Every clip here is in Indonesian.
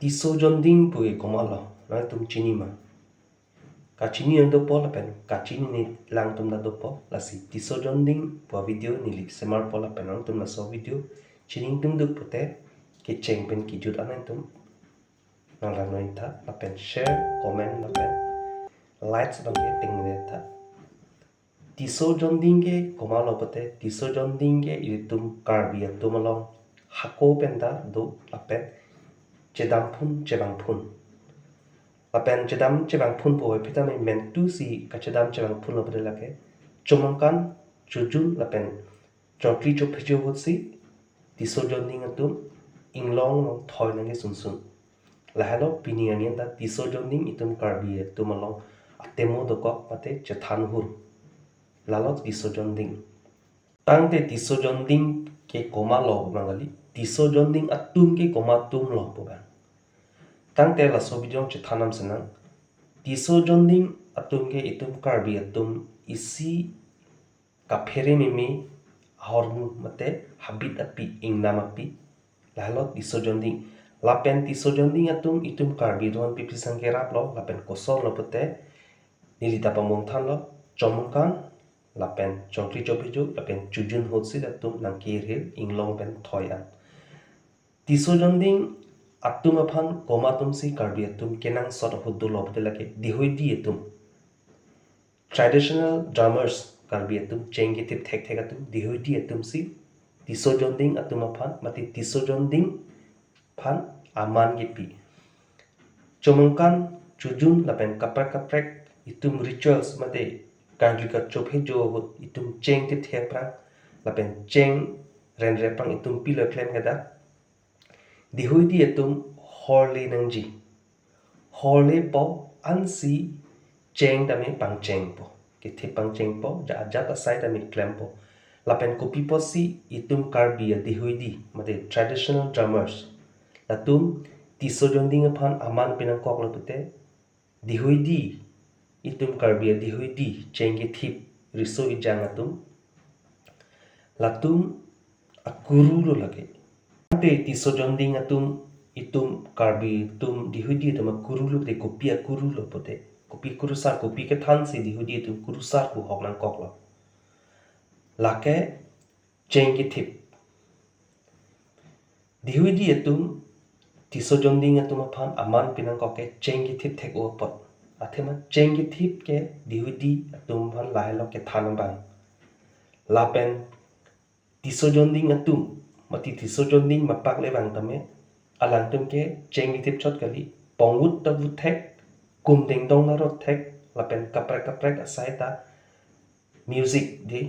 tiso jonding pui komalo na tum chini ma ka chini ando po la pen ka chini ni lang tum na do po la si tiso jonding po video ni li semar po la pen tum na so video chini tum du pute ke cheng pen ki jut anan tum na la no ita la pen share comment la pen likes bang ke ting ne ta tiso jonding ke komalo pute tiso jonding ke tum karbi tum long hako pen da do la pen chedam phun chebang phun lapen chedam chebang phun po pita me men tu si ka chedam chebang phun lo bade lake chomangkan chujun lapen chokri chop phejo hot si tiso jonding atum inglong no thoi nange sunsun lahalo pini anian da tiso jonding itum karbi tum along atemo dokok mate chethan hur lalot tiso jonding tangte tiso jonding ke koma lo mangali tiso jonding atum ke koma tum lo po bang tangte la so video chethanam senang tiso jonding atum ke itum karbi atum isi kaphere mimi hormu mate habit api ingnam api lalot tiso jonding lapen tiso jonding atum itum karbi don pipi sangkerap lo lapen kosor lo pete nilita pamong than lo chomkan lapen chongkri chopiju lapen chujun hotsi atum nangkir hil inglong pen thoyan tiso jonding atum aphan komatum si karbi atum kenang sort of hudul lobte lake dihoi di atum traditional drummers karbi atum chengi tip thek thek atum dihoi di atum si tiso jonding atum aphan mati tiso jonding phan aman ge pi chomongkan chujun lapen kaprek itum rituals mate kanglika chophe jo itum cheng tip thek prang lapen cheng ren repang itum pilo klem gada dihoi di atum horle nangji horle po ansi cheng dami pang cheng po ke the pang cheng po ja jata side dami klem po lapen kopi po si itum karbi dihoi di mate traditional drummers latum tiso jonding aphan aman pinang kok lapute dihoi di itum karbi dihoi di cheng ke thip riso ijang atum latum akuru lo lage te tiso jonding atum itum karbi tum dihudi tum kurulu te kopia kurulo pote kopi kurusa kopi ke than si dihudi tum kurusa ku hoknan koklo lake chengi thip dihudi atum tiso jonding atum aphan aman pinang koke chengi thip thek o pot athema chengi thip ke dihudi atum phan lahelo ke than bang lapen tiso jonding atum mati tiso jonding mapak le bang tame alang tum ke chengi tip chot kali pongwut ta wut thek kum ding dong na rot thek lapen kaprek asai ta music di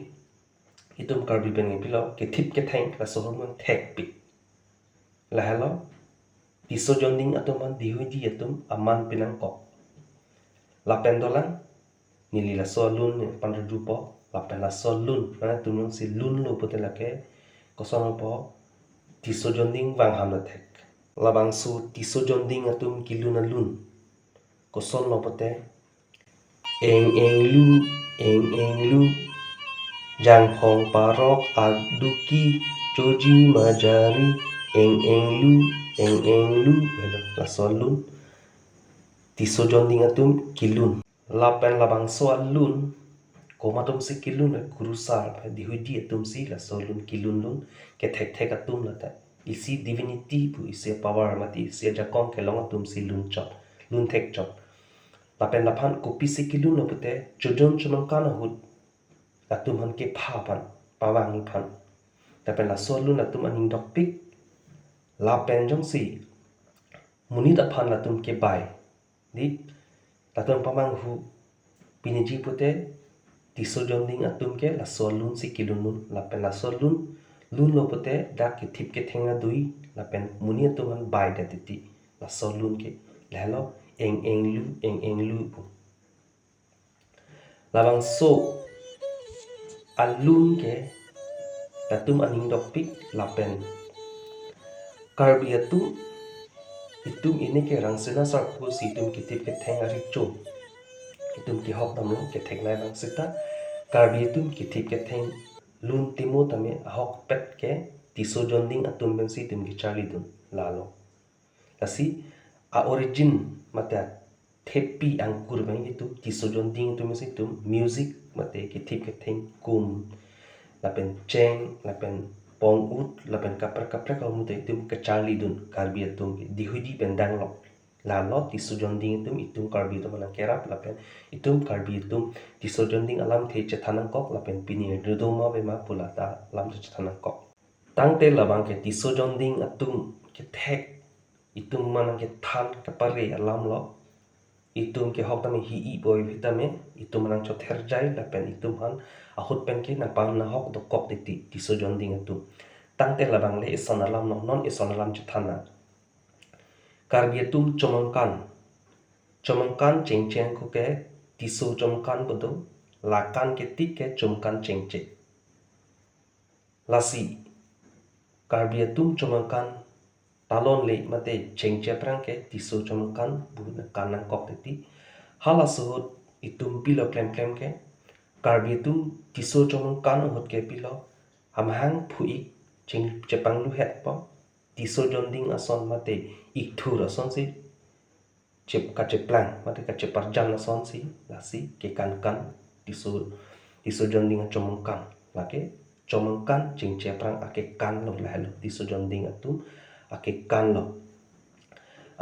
itum karbi ben pilo ke tip ke theng la sohor mon thek pi la hello tiso jonding atum man dihui di atum aman pinang kok lapen dolang nili la so lun pandra dupo lapen la so lun na tum si lun lo potela ke kosong po tiso jonding wang ham la thek labang su tiso jonding atum kilun alun kosong lo pote eng lu jang phong parok aduki joji majari eng lu hello la so lun tiso jonding atum kilun lapen labang so alun komatum si kilun la kurusar dihoi di atum si la so lun kilun lun ke thek atum la ta isi divinity pu isi power mati isi jakong ke long atum si lun chot lun thek chot lapen laphan kopi si kilun no pute chojon chomang kana hut atum han ke phapan pawang phan lapen la so lun atum aning dok pik lapen jong si munit aphan latum ke bai di latum pamang hu piniji pute tiso jonding atum ke la so lun si kilun lun lapen la so lun lo pote dak ke thip ke thenga dui lapen muni atum han bai da titi la so lun ke lalo eng lu pu labang so alun ke atum aning dok pik lapen karbi atum itum ini ke rangsina sarpu si itum ke tip ke thenga richo itum ki hok dam lo ke thek nai bang sita karbi itum ki tip ke theng lun timo tame hok pet ke tiso jonding atum ben si itum ki charli dun lalo asi a origin mate thepi angkur bang itu tisojon ding tu mesti tu music mate ke tip ke thing kum lapen cheng lapen pong ut lapen kapra kalau mutai itu ke charlie dun karbi atum dihudi pendang lo la lo tisojon ding itu karbi tu mana kerap lapen itu karbi itu tisojon ding alam the chethanang kok lapen pini dodoma be ma pulata lam chethanang kok tangte labang ke tisojon ding atum ke thek itu mana ke than kapare alam lo itum ke hok tami hi i boy vitame itum nang cho therjai la pen itum han ahut pen ke na pam na hok do kok ti tisojon ding atum tangte labang le ison alam no non ison alam cho thana karbiatum chomangkan cheng ko ke tiso chomkan bodo lakan ke ti ke chomkan cheng lasi karbiatum chomangkan talon le mate chengche prang ke tiso chomkan bu na kanang kok ti hala suhut itum pilo klem ke karbiatum tiso chomkan hot ke pilo amhang phui cheng chepang lu het po tiso jonding ason mate ikthur ason si chep ka cheplang mate ka cheparjan ason si lasi ke kan tiso jonding chomkan lake chomkan chengche prang ake kan lo lahlo tiso jonding atum ake kan lo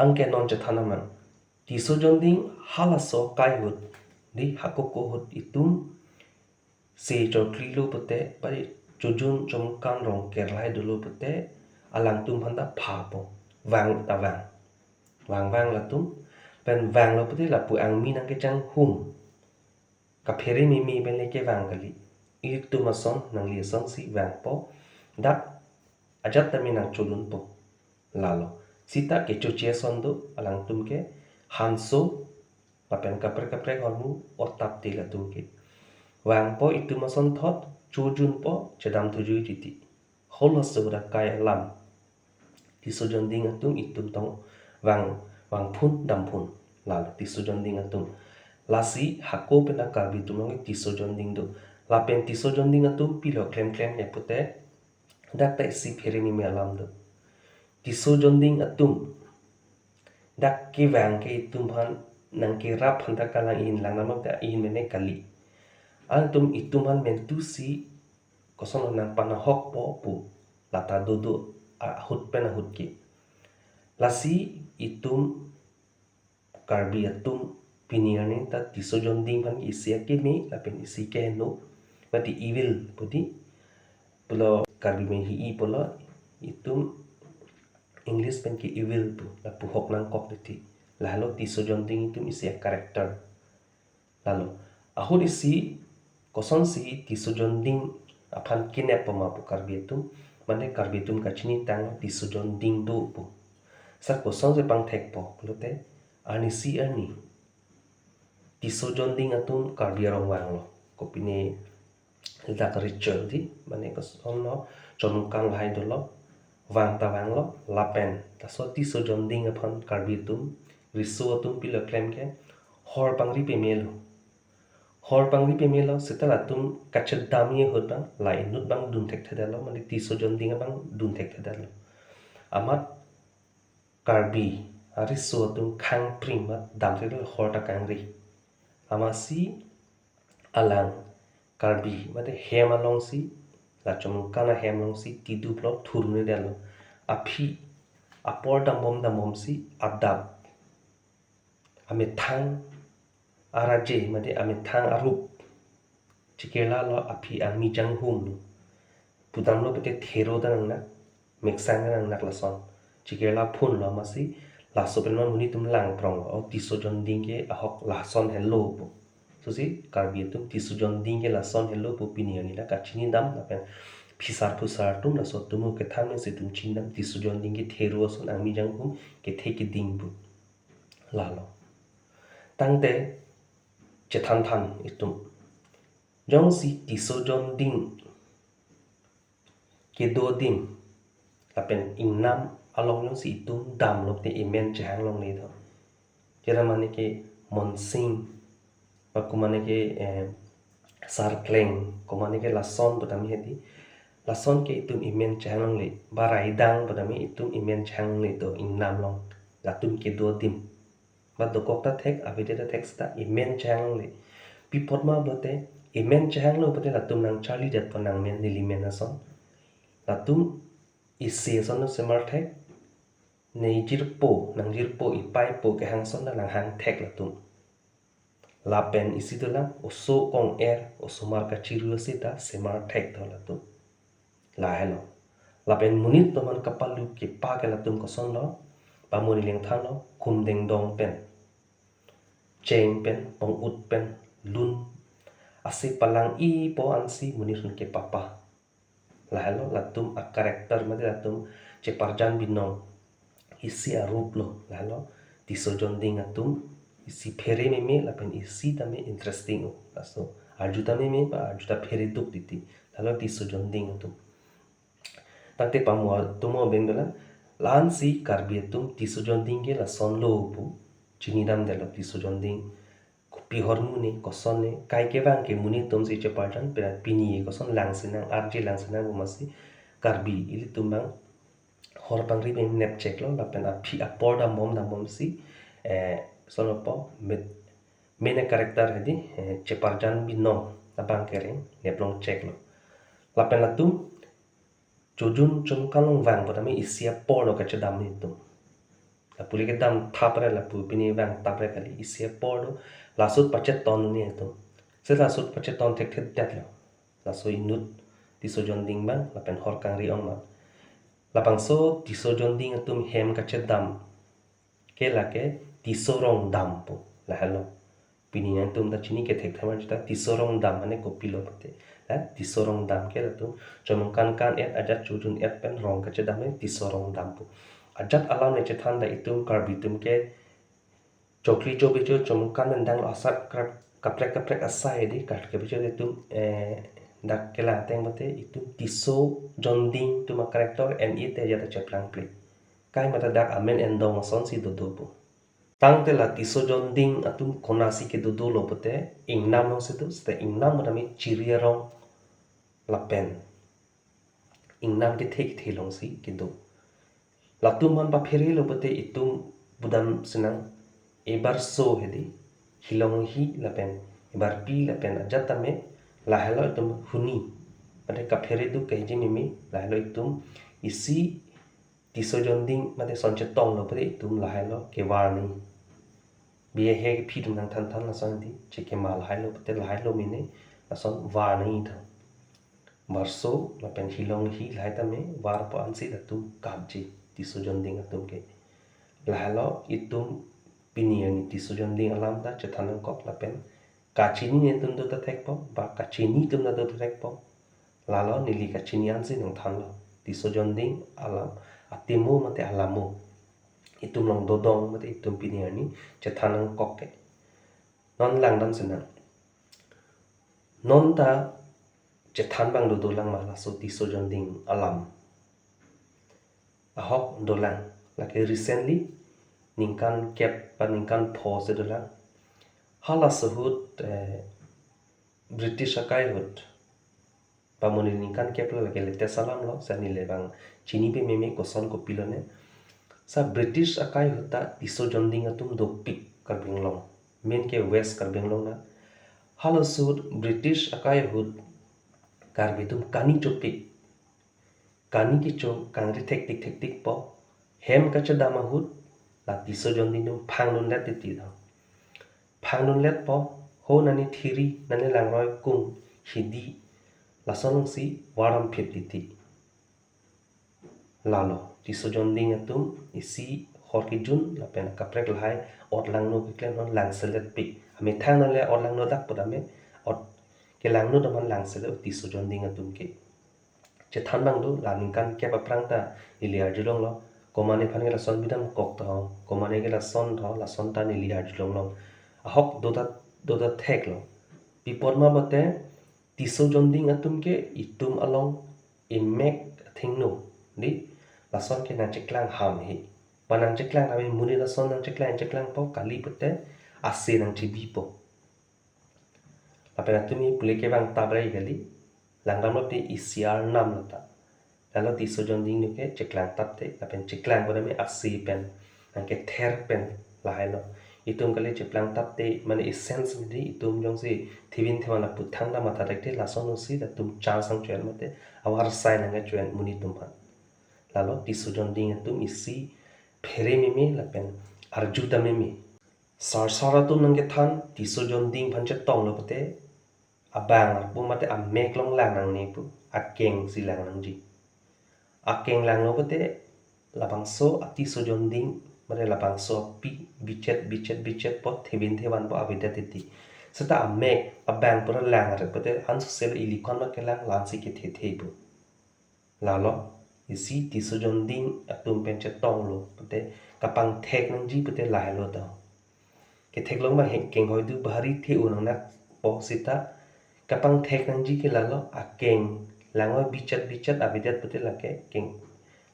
angke non chathana man tiso jonding hala so kai hut di hakoko hut itum se cho klilo pute pari chujun chomkan rong kerlai dulu pute alang tum handa phapo wang ta wang la tum pen wang lo pute la pu ang mi nang ke chang hum ka phere mi ben le ke wang gali i tu ma son nang li son si wang po dak ajat ta mi nang chulun po lalo sita ke choche son do alang tum ke hanso papen kapre hormu otap ti la tum ke wang po itu mason thot chujun po chedam tujui titi hola sura kaya lam tisojon ding atum itum tong wang phun dam phun lal tisojon ding atum lasi hako pena karbi tumong tisojon ding do lapen tisojon ding atum pilo klem ne pute dak ta si phere mi melam do tisojon ding atum dak ki wang ke itum han nang ki rap handa kala in lang namak da in mene kali antum ituman mentusi kosono nang panahok po pu lata dodo hut pena hut ki lasi itum karbi atum piniane ta tisojon ding pan isia ke me lapen isi ke no mati evil pudi pulo karbi me hi i pulo itum english pen ki evil pu la pu hok nang kok ti lalo tisojon ding itum isia character lalo ahur isi koson si tisojon ding aphan kinep pama pu karbiatum mane karbiatum kachini tang tisojon ding do pu sar koson se pang thek po lote ani si ani tisojon ding atum karbiarong wang lo kopine dak ritual di mane koson no chomkang hai do lo wang ta wang lo lapen ta so tisojon ding aphan karbiatum riso atum pilo klem ke hor pangri pe melo hor pangri pe melo setala tum kachet dami hot bang lai nut bang dun thek thedalo mane tisojon ding bang dun thek thedalo amat karbi ari so tum khang pring mat dam thedal hor ta kangri amasi alang karbi mate hem along si la chom kana hem long si tidu plot thurne dalo aphi apor dam si adab ame thang araje mate ame thang arup chikela lo aphi ami jang hum pudam lo pete thero dan na meksang nang nak lason chikela phun lo masi la sopen man muni tum lang prong o tisojon ding ke ahok lason hello po so si karbi tum tisojon ding ke lason hello po piniani la kachini dam na pen phisar phusar tum la so tum ke tham se tum chinam tisojon ding ke thero son ami jang hum ke theki ding bu lalo tangte chethan than itum jong si tisojon ding ke do dim lapen ingnam along yung si itum dam lok te imen chang long ni tho jera mane ke monsing pa kumane ke sarkleng kumane ke lason bodami heti lason ke itum imen chang long le barai dang bodami itum imen chang le to ingnam long latum ke do dim ba do kok ta thek avide ta thek sta imen chang le pipot ma bote imen chang lo bote latum nang charlie det pa nang men nili men ason latum isi son no semar thek nei jirpo nang jirpo ipai po ke hang son na lang hang thek latum lapen isi to lang oso kong osomar ka chiru sita semar thek to latum la hello lapen munit to man kapalu ke pa ke latum ko son lo pa muni leng than lo kum deng dong pen cheng pen pong ut pen lun asi palang i po ansi muni sun ke papa la hello latum a karakter ma latum che parjan binong isi a rup lo la hello tiso jonding atum isi phere me lapen isi tame interesting o aso arjuta me ba arjuta phere duk diti hello tiso jonding atum takte pamwa tumo bengala lan si karbiatum tiso jonding ge la son lo pu chinidam de la tiso jonding pi hormone kosone kai ke bang ke muni tum si che parjan pera pini koson langsinang arji langsinang umasi karbi ili tumbang hor pangri ben nep check lo lapen a phi a porda mom na mom si sono po mena karakter hedi che parjan bi no na bang kering nep long check lo lapen latum chujun chung kalong wang potami isia porno ka chedam ni tum la puli ke dam thapre la pu pini wang tapre kali isia porno lasut pachet ton ni tum se lasut pachet ton thek thek dat lo laso inut tiso jonding bang lapen hor kang ri ong ma lapang so tiso jonding atum hem ka chedam ke la ke tiso rong dam po la hello pini yang tum da chini ke thek thamar jita tiso rong dam ane ko pilo pate tiso rong dam ke la tum chomong kan et ajat chujun et pen rong ka chedam ne tiso rong dam po ajat alam ne chethan da itum karbitum ke chokli chobi cho chomong kan mendang asat kaprek asai di kat ke bicho itum dak kela teng mate itu tiso jonding tu ma karakter and it ya ta cheplang play kai mata dak amen endong son si do po tang te la tiso jonding atum konasi ke do lo pote ing nam no se tu ste ing nam mami chiria rong lapen ing nam ke thek thelong si ke do latum man ba pheri lo pote itum budam senang ebar so hedi hilong hi lapen ebar pi lapen ajatame la hello itum huni ade ka pheri du ke jimi la hello itum isi tiso jonding mate sonche tong lo pare itum la hello ke warni biye he phi dum nang than la son di che ke mal hello pate la hello mine la son warni tha marso lapen hilong hi lai tame war pa ansi la tum kabji tiso jonding atum ke la hello itum piniani tiso jonding alam da che thanang kok lapen kachini ne tum do ta thek po ba kachini tum na do ta thek po lalo nili kachini ansi nang than lo tiso jonding alam atimu mate alamu itum long dodong mate itum piniani che thanang kok ke non lang dam senang non ta che than bang do lang ma la so tiso jonding alam ahok dolang like recently ningkan kep pa ningkan pose dolang hala sahut British akai hut pamoni ningkan kep la lage lete salam lo sani le bang chini pe meme koson ko pilone sa British akai huta tiso jonding atum do pik karbing long men ke west karbing long na hala sahut British akai hut karbitum kani chopik kani ki cho kangri thek tik po hem ka chadama hut la tiso jonding dum phanglun let ti da phanglun let po ho nani thiri nani langroi kung hidi la sonong si waram phit ti lalo tiso jonding atum isi horki jun la pen kaprek lahai ot lang no klen non lang selet pi ame thang le ot lang no dak podame ot ke lang no daman lang selet tiso jonding atum ke che than bang do la ningkan ke pa prang ta ilia jilong lo komane phane la son bidam kok ta komane ke la son tho la son ta ilia jilong lo ahok do ta thek lo pipot ma bate tiso jonding atum ke itum along imek thing no di la son ke na cheklang ham hi panang cheklang ame muni la son nang cheklang po kali pate ase nang chibi po apena tumi pule ke bang tabrai gali langgam lo te isiar nam lata lalu tiso jonding ni ke cheklang tapte apen cheklang ko me ase pen nang ke ther pen lahai lo itum kali jeplang tap te mane essence midi itum jong si thivin themala puthang na mata rekte lason usi da tum cha sang chen mate awar sai nang chen muni tum ha lalo tisujon ding tum isi phere mimi lapen arju da mimi sar sara tum nang ke than tisujon ding phan che tong lo pate abang pu mate a mek long lang nang ni pu akeng si lang nang ji akeng lang lo pate labang so ati sujon ding mare labang so pi bichet po thebin theban po avida titi seta amek abang pura lang re pate han sel ilikon ma kelang lan si ke the bu lalo isi ti sujon ding atum pen che tong lo pate kapang thek nang ji pate lai lo da ke thek long ma he keng hoi du bahari the unang na po sita kapang thek nang ji ke lalo akeng langwa bichet avidat pate lake keng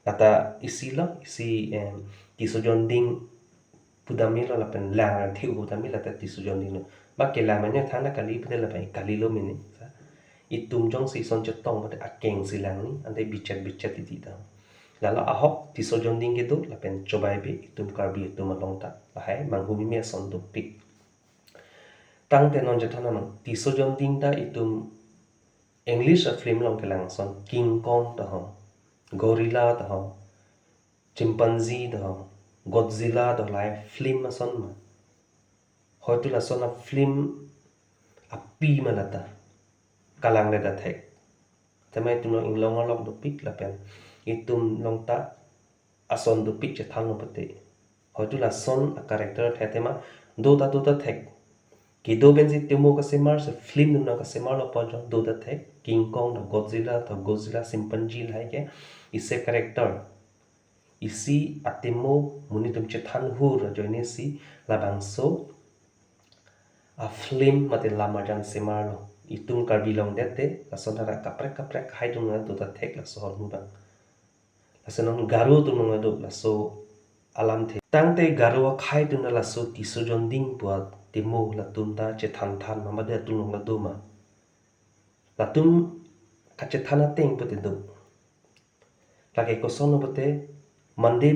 kata isi lo isi tisujon ding pudami lo lapen lang thiu pudami la ta tisujon ding lo ba ke la mane thana kali pede la pai kali lo mene itum jong si son chetong pede akeng si lang ni ande bichet ti ta lala ahok tisujon ding ke do lapen cobai be itum karbi itum along ta hai manghumi me son do pik tang te non jethana no tisujon ding ta itum english film long ke lang son king kong ta ho gorilla ta ho chimpanzee da Godzilla da lai film ma son ma hoitu la son a film a pi ma la ta kalang le da thek tamai tu no ing long lok do pik la pen itum long ta a son do pik che thang no pate hoitu la son a character the tema do ta thek ki do ben si temo ka semar se film nu na ka semar lo pa jo do ta thek king kong da godzilla chimpanzee lai ke ise character isi atemo munitum chethan hur joine si labangso a film mate lama jan semarlo itung karbilong dete lasonara kaprek haidung na tuta thek la sohor mubang lasonon garu tu nong do laso alam the tangte garu khaidung na laso tisujon ding buat temo latumta chethan than mamade tunong la doma latum kacethana teng pute do lage ko sono pute Mande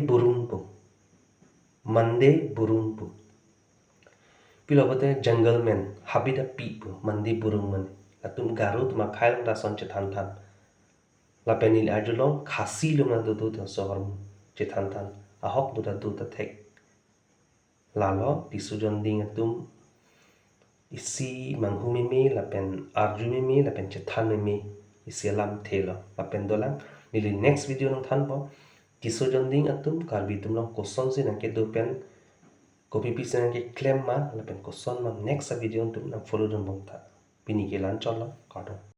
burung pu pilobote jungle man habita pi pu mande burung man atum garut ma khail da son che than la penil ajulong khasi lu man do sohor che than ahok do ta thek lalo tisujon ding atum isi manghumi me la pen arjumi me la pen che than me isi lam thelo la pen dolang nili next video nang than bo tisujon ding atum karbi tum long koson si nang ke do pen copy paste nang ke claim ma la pen koson ma next video tum nang follow dum bong ta pini ke lan cholo kato